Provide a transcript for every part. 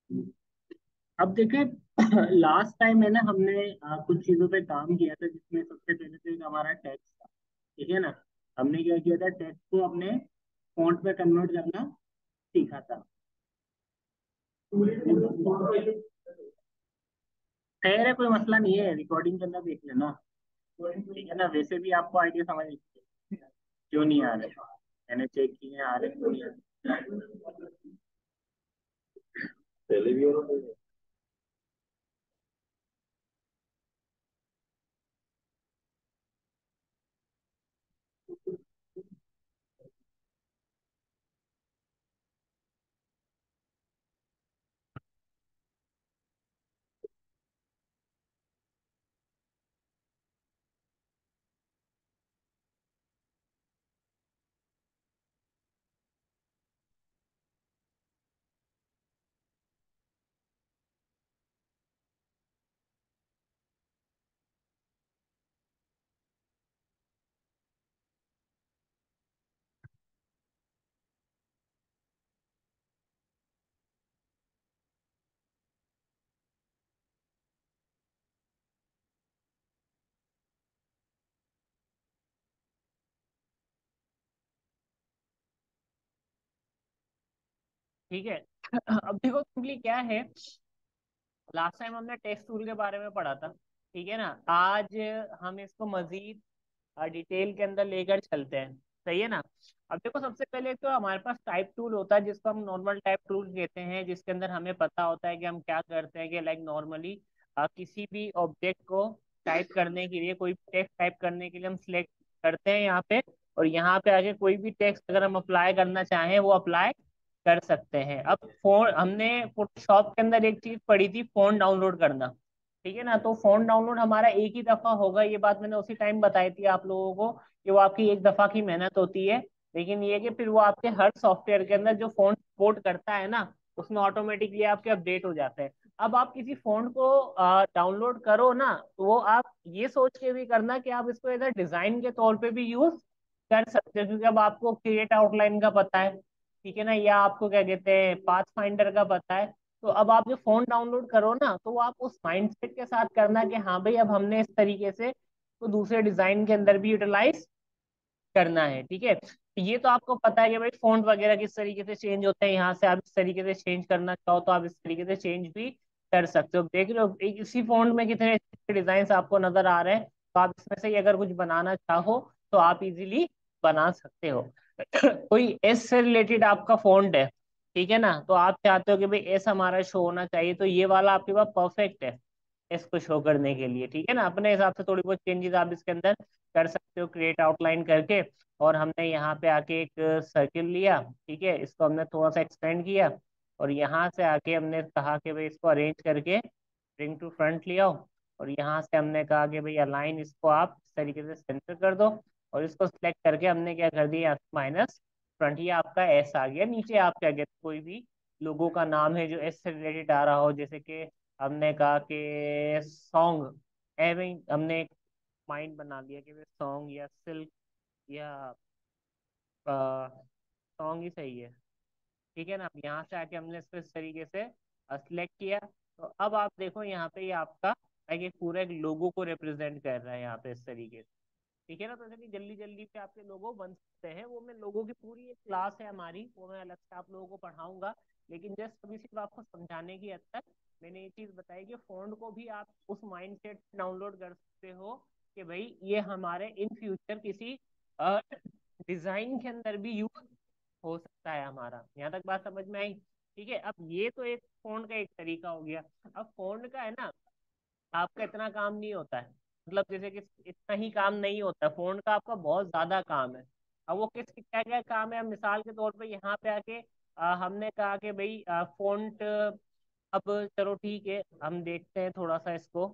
अब देखें, last time है ना, हमने कुछ चीजों पे काम किया था, जिसमें सबसे पहले तो एक हमारा टेक्स्ट था। ठीक है ना। हमने क्या किया था, टेक्स्ट को अपने फॉन्ट में कन्वर्ट करना सीखा था। खैर है, कोई मसला नहीं है, रिकॉर्डिंग के अंदर देख लेना। ठीक है ना, वैसे भी आपको आइडिया समझ नहीं क्यों नहीं आ रहे। मैंने चेक किए, आ रहे क्यों नहीं आ रहे। पहले भी हो रहा। ठीक है। अब देखो सिंपली क्या है, लास्ट टाइम हमने टेक्स्ट टूल के बारे में पढ़ा था। ठीक है ना। आज हम इसको मजीद डिटेल के अंदर लेकर चलते हैं। सही है ना। अब देखो सबसे पहले तो हमारे पास टाइप टूल होता है, जिसको हम नॉर्मल टाइप टूल कहते हैं, जिसके अंदर हमें पता होता है कि हम क्या करते हैं, कि लाइक नॉर्मली किसी भी ऑब्जेक्ट को टाइप करने के लिए, कोई भी टेक्स्ट टाइप करने के लिए हम सिलेक्ट करते हैं यहाँ पे, और यहाँ पे आके कोई भी टेक्स्ट अगर हम अप्लाई करना चाहें वो अप्लाई कर सकते हैं। अब फोन हमने फोटोशॉप के अंदर एक चीज पढ़ी थी, फोन डाउनलोड करना। ठीक है ना। तो फोन डाउनलोड हमारा एक ही दफा होगा, ये बात मैंने उसी टाइम बताई थी आप लोगों को, कि वो आपकी एक दफा की मेहनत होती है। लेकिन ये कि फिर वो आपके हर सॉफ्टवेयर के अंदर जो फोन सपोर्ट करता है ना, उसमें ऑटोमेटिकली आपके अपडेट हो जाते हैं। अब आप किसी फोन को डाउनलोड करो ना, तो वो आप ये सोच के भी करना कि आप इसको इधर डिजाइन के तौर पे भी यूज कर सकते हो, क्योंकि अब आपको क्रिएट आउटलाइन का पता है। ठीक है ना। या आपको क्या कहते हैं, पाथ फाइंडर का पता है। तो अब आप जो फोन डाउनलोड करो ना, तो वो आप उस माइंडसेट के साथ करना कि हाँ भाई, अब हमने इस तरीके से तो दूसरे डिजाइन के अंदर भी यूटिलाइज करना है। ठीक है। तो ये तो आपको पता है कि भाई फॉन्ट वगैरह किस तरीके से चेंज होते हैं, यहाँ से आप इस तरीके से चेंज करना चाहो तो आप इस तरीके से चेंज भी कर सकते हो। देख रहे हो एक इसी फॉन्ट में कितने डिजाइन आपको नजर आ रहे हैं, तो आप इसमें से ही अगर कुछ बनाना चाहो तो आप इजीली बना सकते हो। कोई एस से रिलेटेड आपका फॉन्ट है, ठीक है ना, तो आप चाहते हो कि भाई एस हमारा शो होना चाहिए, तो ये वाला आपके पास परफेक्ट है इसको शो करने के लिए। ठीक है ना। अपने हिसाब से थोड़ी बहुत चेंजेस आप इसके अंदर कर सकते हो क्रिएट आउटलाइन करके। और हमने यहाँ पे आके एक सर्किल लिया, ठीक है, इसको हमने थोड़ा सा एक्सपेंड किया, और यहाँ से आके हमने कहा कि भाई इसको अरेंज करके ब्रिंग टू फ्रंट ले आओ। और यहाँ से हमने कहा कि भाई अलाइन इसको आप इस तरीके से सेंटर कर दो। और इसको सिलेक्ट करके हमने क्या कर दिया, माइनस फ्रंट, ये आपका एस आ गया। नीचे आप क्या कहते हैं, कोई भी लोगों का नाम है जो एस से रिलेटेड आ रहा हो, जैसे कि हमने कहा कि सॉन्ग, एवं हमने एक माइंड बना लिया कि सॉन्ग या सिल्क या सॉन्ग ही सही है। ठीक है ना। अब यहाँ से आके हमने इसको इस तरीके से सिलेक्ट किया। तो अब आप देखो यहाँ पे ये आपका एक पूरा एक लोगो को रिप्रेजेंट कर रहा है यहाँ पे इस तरीके से। ठीक है ना। तो जैसे कि जल्दी जल्दी पे आपके लोगो बन सकते हैं, वो मैं लोगों की पूरी एक क्लास है हमारी, वो मैं अलग से आप लोगों को पढ़ाऊंगा। लेकिन जस्ट अभी सिर्फ आपको समझाने की हद तक मैंने ये चीज बताई कि फॉन्ट को भी आप उस माइंडसेट डाउनलोड कर सकते हो कि भाई ये हमारे इन फ्यूचर किसी डिजाइन के अंदर भी यूज हो सकता है हमारा। यहाँ तक बात समझ में आई। ठीक है। अब ये तो एक फॉन्ट का एक तरीका हो गया। अब फॉन्ट का है ना, आपका इतना काम नहीं होता है, मतलब जैसे कि इतना ही काम नहीं होता है, फोन का आपका बहुत ज्यादा काम है। अब वो किस क्या क्या काम है, अब मिसाल के तौर पे यहाँ पे आके हमने कहा कि भाई फॉन्ट, अब चलो ठीक है हम देखते हैं थोड़ा सा इसको।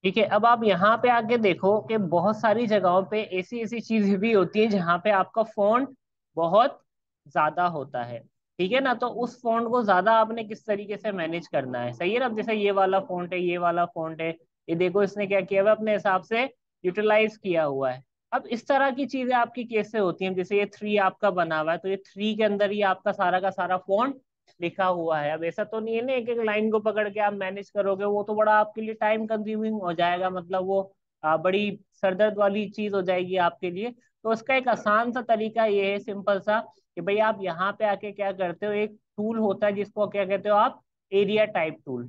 ठीक है। अब आप यहाँ पे आके देखो कि बहुत सारी जगहों पे ऐसी ऐसी चीजें भी होती है जहाँ पे आपका फॉन्ट बहुत ज्यादा होता है। ठीक है ना। तो उस फॉन्ट को ज्यादा आपने किस तरीके से मैनेज करना है, सही है ना। अब जैसे ये वाला फॉन्ट है, ये वाला फॉन्ट है, ये देखो इसने क्या किया हुआ है, अपने हिसाब से यूटिलाइज किया हुआ है। अब इस तरह की चीजें आपकी कैसे होती हैं, जैसे ये थ्री आपका बना हुआ है, तो ये थ्री के अंदर ही आपका सारा का सारा फॉन्ट लिखा हुआ है। अब ऐसा तो नहीं है ना एक एक लाइन को पकड़ के आप मैनेज करोगे, वो तो बड़ा आपके लिए टाइम कंज्यूमिंग हो जाएगा, मतलब वो बड़ी सरदर्द वाली चीज हो जाएगी आपके लिए। तो उसका एक आसान सा तरीका ये है, सिंपल सा, कि भाई आप यहाँ पे आके क्या करते हो, एक टूल होता है जिसको क्या कहते हो आप, एरिया टाइप टूल।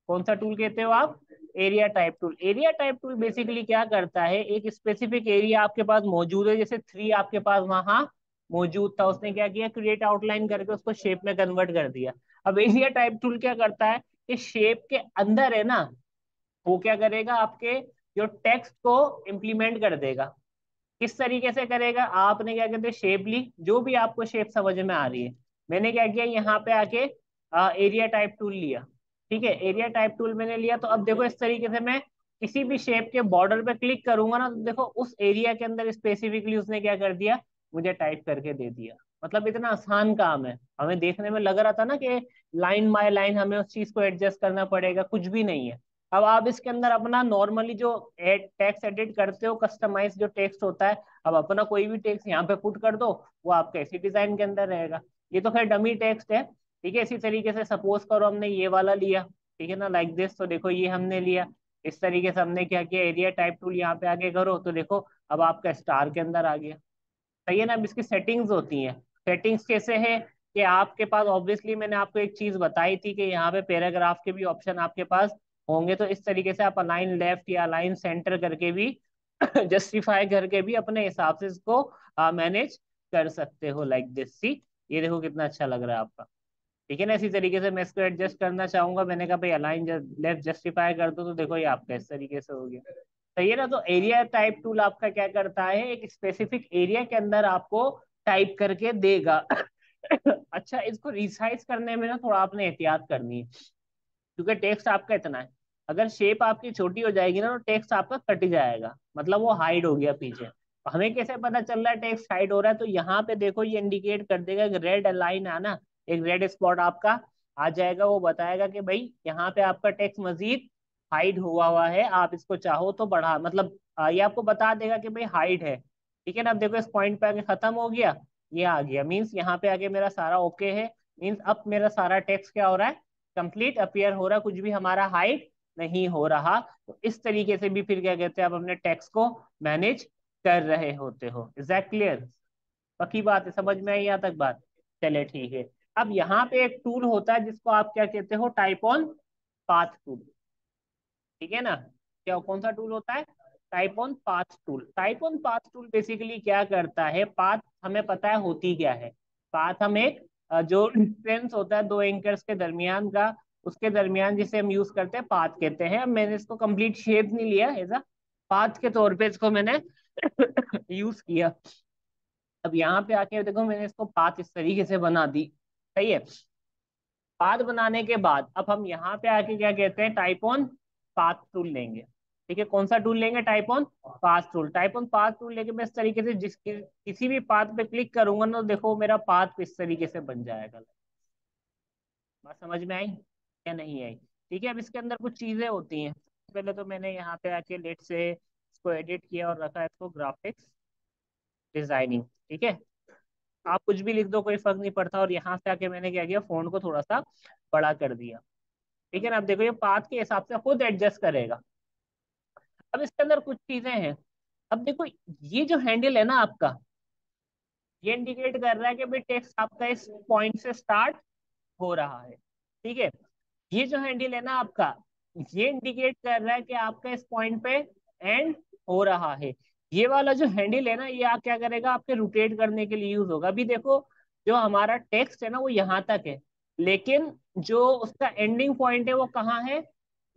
कौन सा टूल कहते हो आप, area type tool. Area type tool basically क्या करता है, एक स्पेसिफिक एरिया आपके पास मौजूद है, जैसे थ्री आपके पास वहां मौजूद था, उसने क्या किया, क्रिएट आउटलाइन करके उसको शेप में कन्वर्ट कर दिया। अब एरिया टाइप टूल क्या करता है, कि शेप के अंदर है ना, वो क्या करेगा, आपके जो टेक्स्ट को इम्प्लीमेंट कर देगा। किस तरीके से करेगा, आपने क्या कहते हैं शेप ली, जो भी आपको शेप समझ में आ रही है। मैंने क्या किया, यहाँ पे आके एरिया टाइप टूल लिया। ठीक है, एरिया टाइप टूल मैंने लिया, तो अब देखो इस तरीके से मैं किसी भी शेप के बॉर्डर पे क्लिक करूंगा ना, तो देखो उस एरिया के अंदर स्पेसिफिकली उसने क्या कर दिया, मुझे टाइप करके दे दिया। मतलब इतना आसान काम है। हमें देखने में लग रहा था ना कि लाइन बाय लाइन हमें उस चीज को एडजस्ट करना पड़ेगा, कुछ भी नहीं है। अब आप इसके अंदर अपना नॉर्मली जो टेक्स्ट एडिट करते हो, कस्टमाइज जो टेक्स्ट होता है, अब अपना कोई भी टेक्स्ट यहाँ पे पुट कर दो, वो आपका इसी डिजाइन के अंदर रहेगा। ये तो खैर डमी टेक्स्ट है। ठीक है, इसी तरीके से सपोज करो हमने ये वाला लिया, ठीक है ना, लाइक दिस, तो देखो ये हमने लिया। इस तरीके से हमने क्या किया, एरिया टाइप टूल यहाँ पे आगे करो, तो देखो अब आपका स्टार के अंदर आ गया। सही है ना। अब इसकी सेटिंग्स होती हैं। सेटिंग्स कैसे है, कि आपके पास ऑब्वियसली मैंने आपको एक चीज बताई थी कि यहाँ पे पैराग्राफ के भी ऑप्शन आपके पास होंगे, तो इस तरीके से आप अलाइन लेफ्ट या अलाइन सेंटर करके भी जस्टिफाई करके भी अपने हिसाब से इसको मैनेज कर सकते हो, लाइक दिस सी। ये देखो कितना अच्छा लग रहा है आपका। ठीक है ना, इसी तरीके से मैं इसको एडजस्ट करना चाहूंगा, मैंने कहा भाई अलाइन लेफ्ट जस्टिफाई कर दो, तो देखो ये आपका इस तरीके से हो गया। सही है ना। तो एरिया टाइप टूल आपका क्या करता है, एक स्पेसिफिक एरिया के अंदर आपको टाइप करके देगा। अच्छा, इसको रिसाइज करने में ना थोड़ा आपने एहतियात करनी है, क्योंकि टेक्स्ट आपका इतना है। अगर शेप आपकी छोटी हो जाएगी ना, तो टेक्स्ट आपका कट जाएगा, मतलब वो हाइड हो गया पीछे। हमें कैसे पता चल रहा है टेक्स्ट हाइड हो रहा है, तो यहाँ पे देखो ये इंडिकेट कर देगा, एक रेड लाइन आना, एक रेड स्पॉट आपका आ जाएगा, वो बताएगा कि भाई यहाँ पे आपका टेक्स्ट मजीद हाइड हुआ है, आप इसको चाहो तो बढ़ा, मतलब ये आपको बता देगा कि भाई हाइड है। ठीक है ना। अब देखो इस पॉइंट पे आके खत्म हो गया, ये आ गया, मीन्स यहाँ पे आके मेरा सारा ओके है। मीन्स अब मेरा सारा टेक्स्ट क्या हो रहा है, कंप्लीट अपीयर हो रहा, कुछ भी हमारा हाइड नहीं हो रहा। तो इस तरीके से भी फिर क्या कहते हैं, आप अपने टेक्स्ट को मैनेज कर रहे होते हो। इज दैट क्लियर, पक्की बात है, समझ में आई यहाँ तक बात। चले ठीक है। अब यहाँ पे एक टूल होता है जिसको आप क्या कहते हो, टाइप ऑन पाथ टूल। ठीक है ना। क्या कौन सा टूल होता है, type on path tool. Type on path tool basically क्या करता है, पाथ हमें पता है होती क्या है। पाथ हम एक जो डिस्टेंस होता है दो एंकर्स के दरमियान का, उसके दरमियान जिसे हम यूज करते हैं पाथ कहते हैं। अब मैंने इसको कंप्लीट शेप नहीं लिया एज अ पाथ के तौर पे इसको मैंने यूज किया। अब यहाँ पे आके देखो मैंने इसको पाथ इस तरीके से बना दी। सही है। पाथ बनाने के बाद अब हम यहाँ पे आके क्या कहते हैं, टाइप ऑन पाथ टूल लेंगे। ठीक है, कौन सा टूल लेंगे, type on path tool. Type on path tool लेके मैं इस तरीके से किसी भी पाथ पे क्लिक करूंगा ना, तो देखो मेरा पाथ इस तरीके से बन जाएगा। बात समझ में आई या नहीं आई। ठीक है, अब इसके अंदर कुछ चीजें होती हैं। पहले तो मैंने यहाँ पे आके लेट से इसको एडिट किया और रखा है इसको ग्राफिक्स डिजाइनिंग। ठीक है, आप कुछ भी लिख दो कोई फर्क नहीं पड़ता, और यहाँ से आके मैंने क्या किया, फोन को थोड़ा सा बड़ा कर दिया। ठीक है ना। अब देखो ये पाथ के हिसाब से खुद एडजस्ट करेगा। अब इसके अंदर कुछ चीजें हैं। अब देखो ये जो हैंडल है ना आपका, ये इंडिकेट कर रहा है कि भाई टेक्स्ट आपका इस पॉइंट से स्टार्ट हो रहा है। ठीक है, ये जो हैंडल है ना आपका, ये इंडिकेट कर रहा है कि आपका इस पॉइंट पे एंड हो रहा है। ये वाला जो हैंडल है ना, ये आप क्या करेगा, आपके रोटेट करने के लिए यूज होगा। अभी देखो जो हमारा टेक्स्ट है ना वो यहाँ तक है, लेकिन जो उसका एंडिंग पॉइंट है वो कहाँ है,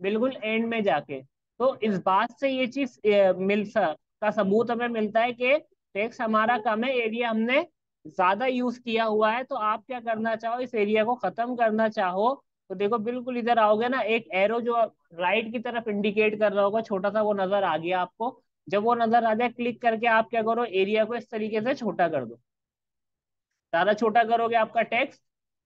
बिल्कुल एंड में जाके। तो इस बात से ये चीज का सबूत हमें मिलता है कि टेक्स्ट हमारा कम है, एरिया हमने ज्यादा यूज किया हुआ है। तो आप क्या करना चाहो, इस एरिया को खत्म करना चाहो, तो देखो बिल्कुल इधर आओगे ना, एक एरो जो राइट की तरफ इंडिकेट कर रहा होगा छोटा सा, वो नजर आ गया आपको। जब वो नजर आ जाए, क्लिक करके आप क्या करो, एरिया को इस तरीके से छोटा कर दो। ज्यादा छोटा करोगे आपका टेक्स्ट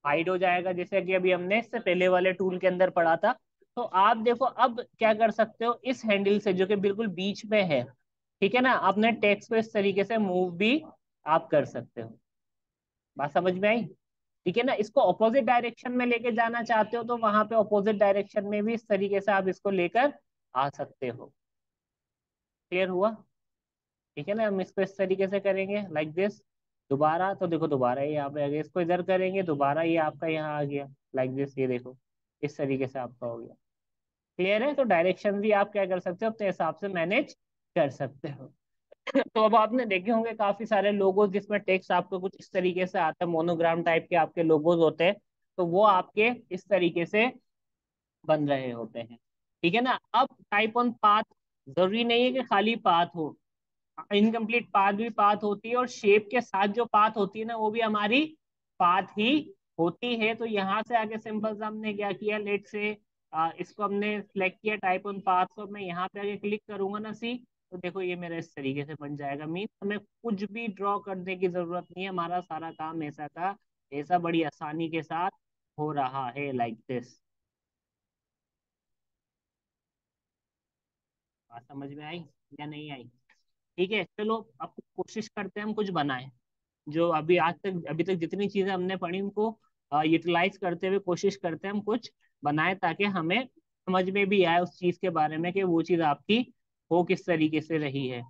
हाइड हो जाएगा, जैसे कि अभी हमने इससे पहले वाले टूल के अंदर पढ़ा था। तो आप देखो अब क्या कर सकते हो, इस हैंडल से जो कि बिल्कुल बीच में है, ठीक है ना, अपने टेक्स्ट को इस तरीके से मूव भी आप कर सकते हो। बात समझ में आई? ठीक है ना, इसको ऑपोजिट डायरेक्शन में लेके जाना चाहते हो तो वहां पे ऑपोजिट डायरेक्शन में भी इस तरीके से आप इसको लेकर आ सकते हो। क्लियर हुआ? ठीक है ना, हम इसको इस तरीके से करेंगे लाइक दिस। दोबारा तो देखो, दोबारा ये यहाँ पे आ गया, इसको इधर करेंगे, दोबारा ये आपका यहाँ आ गया लाइक दिस, ये देखो इस तरीके से आपका हो गया। क्लियर है? तो डायरेक्शन भी आप क्या कर सकते हो, अपने हिसाब से मैनेज कर सकते हो। तो अब आपने देखे होंगे काफी सारे लोगोज जिसमें टेक्स्ट आपको कुछ इस तरीके से आता है, मोनोग्राम टाइप के आपके लोगोज होते हैं। तो वो आपके इस तरीके से बन रहे होते हैं। ठीक है ना, अब टाइप ऑन पाथ, जरूरी नहीं है कि खाली पाथ हो, इनकम्प्लीट पाथ भी पाथ होती है, और शेप के साथ जो पाथ होती है ना वो भी हमारी पाथ ही होती है। तो यहाँ से आगे सिंपल सा हमने क्या किया, लेट से इसको हमने सिलेक्ट किया टाइप ऑन पाथ को, मैं यहाँ पे आगे क्लिक करूंगा ना सी, तो देखो ये मेरा इस तरीके से बन जाएगा। मीन हमें कुछ भी ड्रॉ करने की जरूरत नहीं है, हमारा सारा काम ऐसा का ऐसा बड़ी आसानी के साथ हो रहा है लाइक दिस। बात समझ में आई या नहीं आई? ठीक है, चलो अब कोशिश करते हैं हम कुछ बनाएं, जो अभी आज तक अभी तक जितनी चीजें हमने पढ़ी उनको यूटिलाइज करते हुए कोशिश करते हैं हम कुछ बनाए, ताकि हमें समझ में भी आए उस चीज के बारे में कि वो चीज आपकी हो किस तरीके से रही है।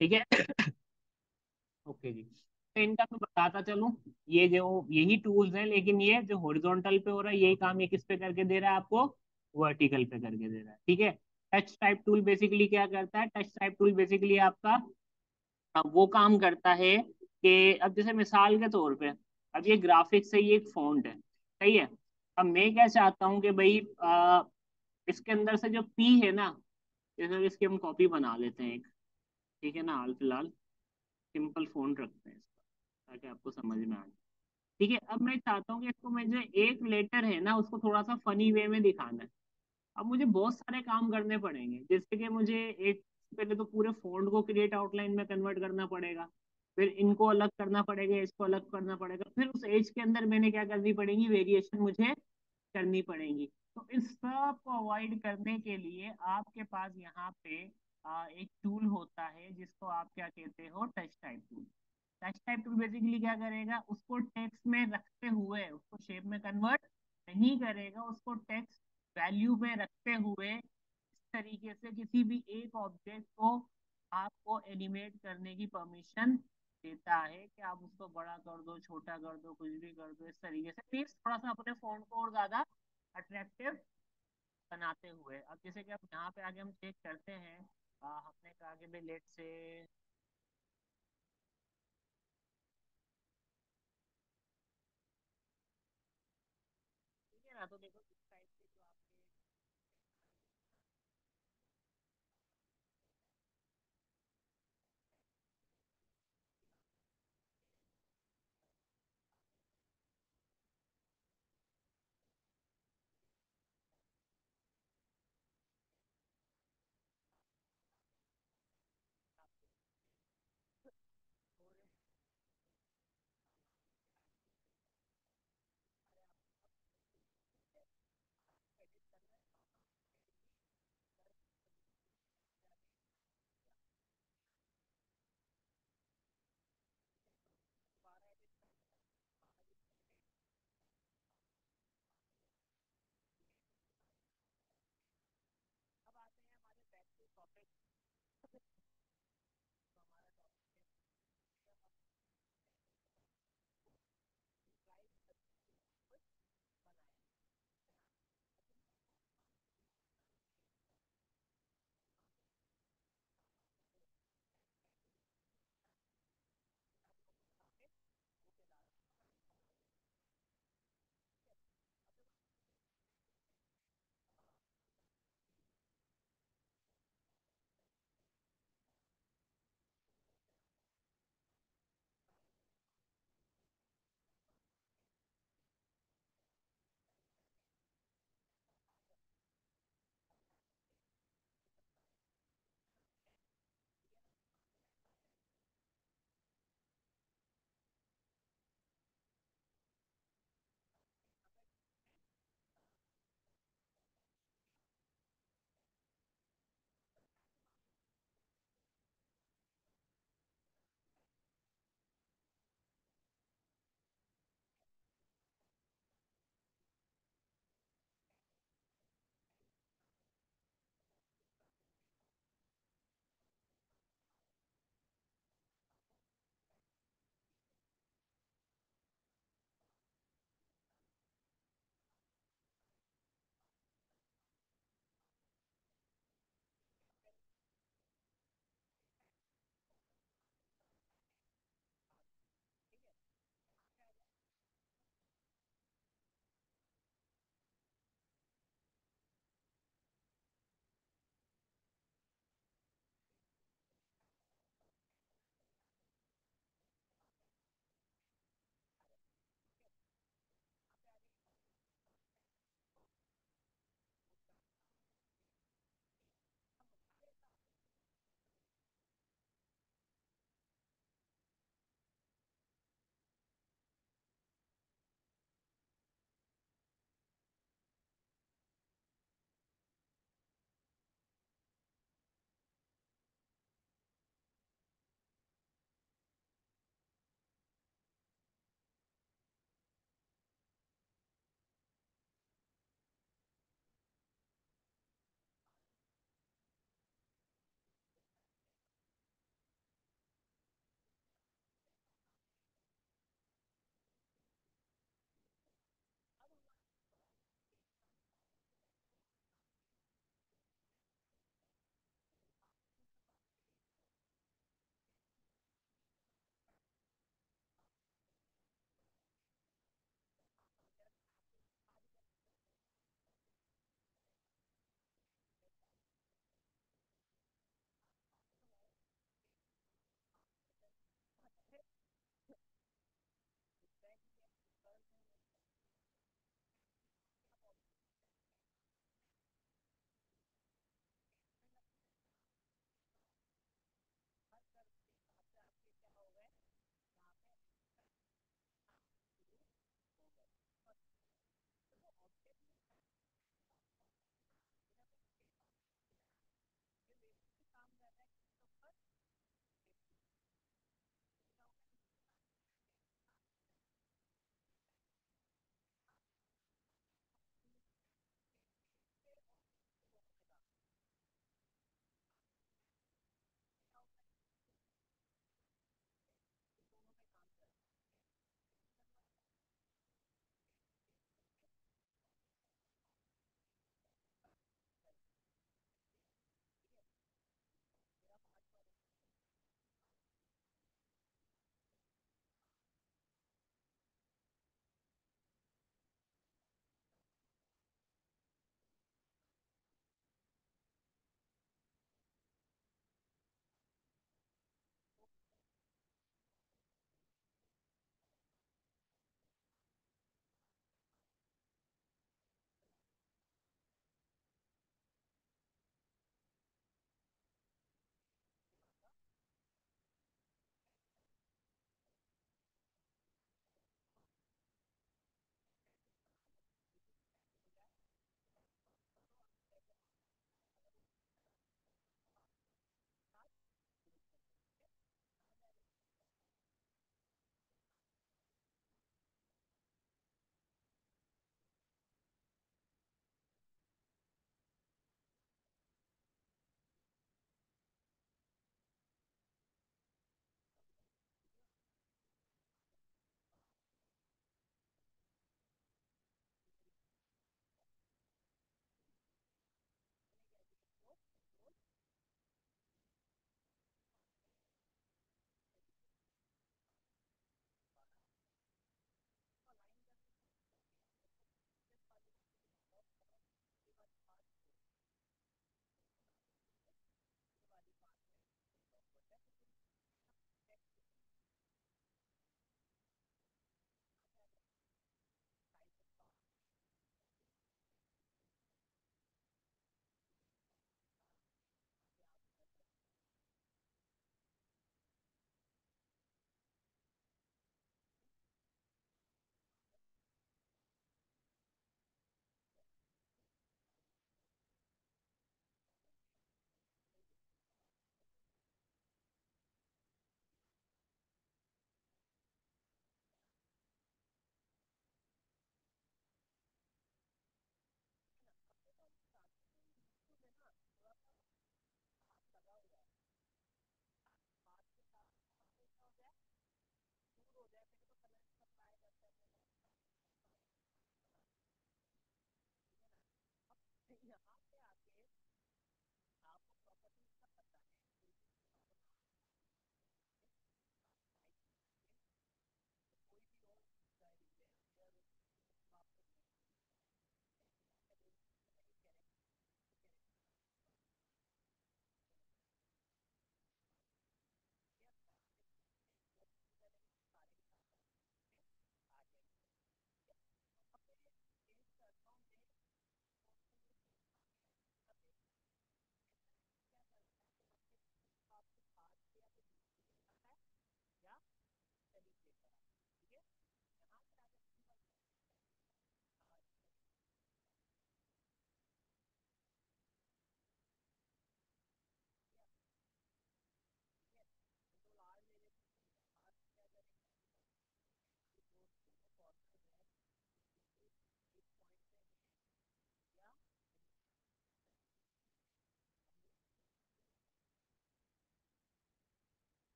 ठीक है। ओके जी, तो इनका मैं बताता चलूं। ये जो यही टूल्स हैं, लेकिन ये जो हॉरिजॉन्टल पे हो रहा है यही काम ये किस पे करके दे रहा है आपको, वर्टिकल पे करके दे रहा है। ठीक है। टच टाइप टूल बेसिकली क्या करता है, टच टाइप टूल बेसिकली आपका अब वो काम करता है कि अब जैसे मिसाल के तौर पे, अब ये ग्राफिक्स है, ये एक फॉन्ट है, सही है। अब मैं क्या चाहता हूँ कि भाई इसके अंदर से जो पी है ना, जैसे इसकी हम कॉपी बना लेते हैं एक, ठीक है ना, हाल फिलहाल सिंपल फॉन्ट रखते हैं इसका ताकि आपको समझ में आ जाए। ठीक है, अब मैं चाहता हूँ कि इसको मैं जो एक लेटर है ना उसको थोड़ा सा फनी वे में दिखाना है। अब मुझे बहुत सारे काम करने पड़ेंगे, जैसे कि मुझे एक, पहले तो पूरे फॉन्ट को क्रिएट आउटलाइन में कन्वर्ट करना पड़ेगा, फिर इनको अलग करना पड़ेगा, इसको अलग करना पड़ेगा, फिर उस एज के अंदर मैंने क्या करनी पड़ेगी, वेरिएशन मुझे करनी पड़ेगी। तो इस सब को अवॉइड करने के लिए आपके पास यहाँ पे एक टूल होता है जिसको आप क्या कहते हो, touch type tool. Touch type tool basically क्या करेगा, उसको टेक्स्ट में रखते हुए उसको शेप में कन्वर्ट नहीं करेगा, उसको टेक्स्ट वैल्यू में रखते हुए इस तरीके से किसी भी एक ऑब्जेक्ट को आपको एनिमेट करने की परमिशन देता है कि आप उसको बड़ा कर दो, छोटा कर दो, कुछ भी कर दो, इस तरीके से प्लीज थोड़ा सा अपने फोन को और ज्यादा अट्रैक्टिव बनाते हुए। अब जैसे कि अब यहाँ पे आगे हम चेक करते हैं, हमने कहा कि भाई लेट से, ठीक है ना, तो देखो इस टाइप के जो आपके,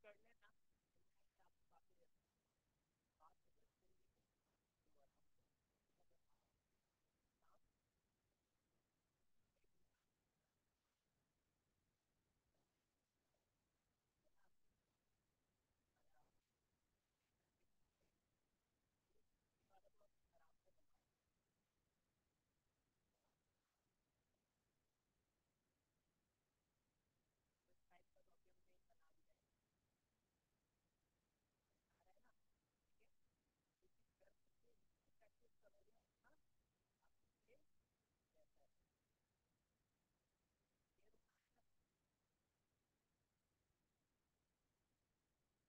कर लेना।